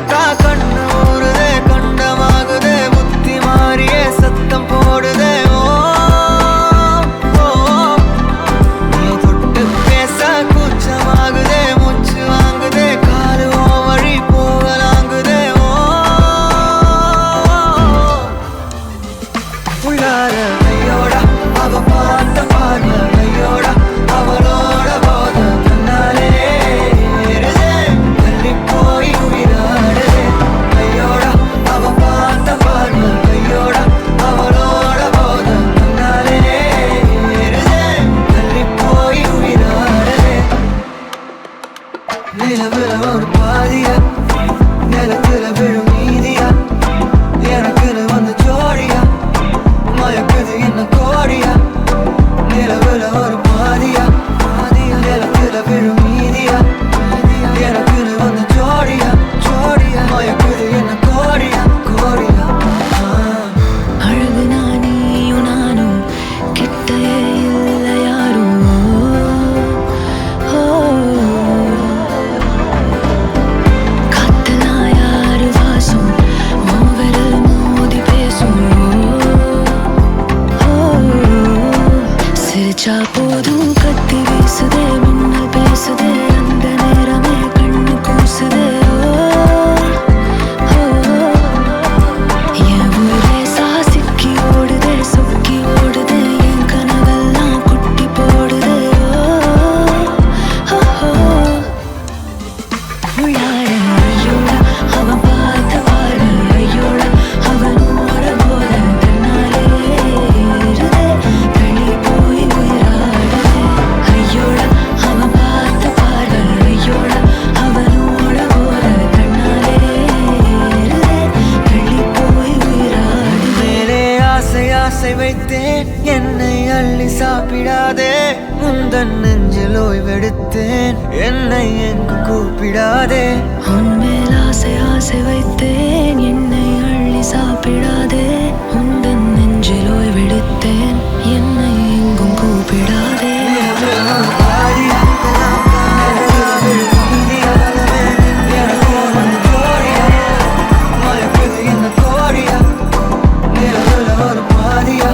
பார்த்தா கண்ணு ஊறுதே கண்டமாகுதே புத்தி மாறியே சத்தம் போடுதே ஓ ஓ நீ தொட்டு பேச கூச்சமாகுதே மூச்சு வாங்குதே காலு ஓ வழி போகலாங்குதே ஓ உள்ளார ஐயோடா அவ பார்த்த பார்வை ஐயோடா அவளோட போத கண்ணாலே ஏறுதே தள்ளி போய் உயிராடுதே ஐயோடா அவ பார்த்த பார்வை ஐயோடா அவளோட போத கண்ணாலே ஏறுதே தள்ளி போய் உயிராடுதே நிலவுல ஒரு பாதியா நிலத்துல விழும் நீதியா எனக்குன்னு வந்து ஜோடியா மயக்குது என்ன கோடியா நிலவுல ஒரு பாதியா நிலத்துல விழும் நீதியா எனக்குன்னு வந்து ஜோடியா மயக்குது என்ன கோடியா அழகு நானியும் நானும் கிட்டயே இல்லை யாரும் காத்தெல்லாம் யாரு வாசம் விரல் மோதி பேசும் சிரிச்சா போதும் கத்தி வீசுதே மின்னல் பேசுதே அந்த நேரமே கண்ணு கூசுதே என் ஊரே சாசிக்கி ஓடுதே சொக்கி ஓடுதே என் கனவெல்லாம் குட்டி போடுதே உள்ளார ஐயோடா அவன் பார்த்த பார்வை ஐயோடா அவனோட போத தன்னாலே ஏறுதே தள்ளி போய் உயிராடுதே ஐயோடா அவன் பார்த்த பார்வை ஐயோடா அவனோட போத தன்னாலே ஏறுதே தள்ளி போய் உயிராடுதே மேலே ஆசை ஆசை வைத்தேன் என்னை அள்ளி சாப்பிடாதே முந்தன் நெஞ்சில் ஓய்வெடுத்தேன் என்னை எங்கும் கூப்பிடாதே உன்மேல் ஆசை ஆசை வைத்தேன் என்னை அள்ளி சாப்பிடாதே உந்தன் நெஞ்சில் ஓய்வெடுத்தேன் என்னை எங்கும் கூப்பிடாதே மயக்குது என்ன கோடியா நிலவுல ஒரு பாதியா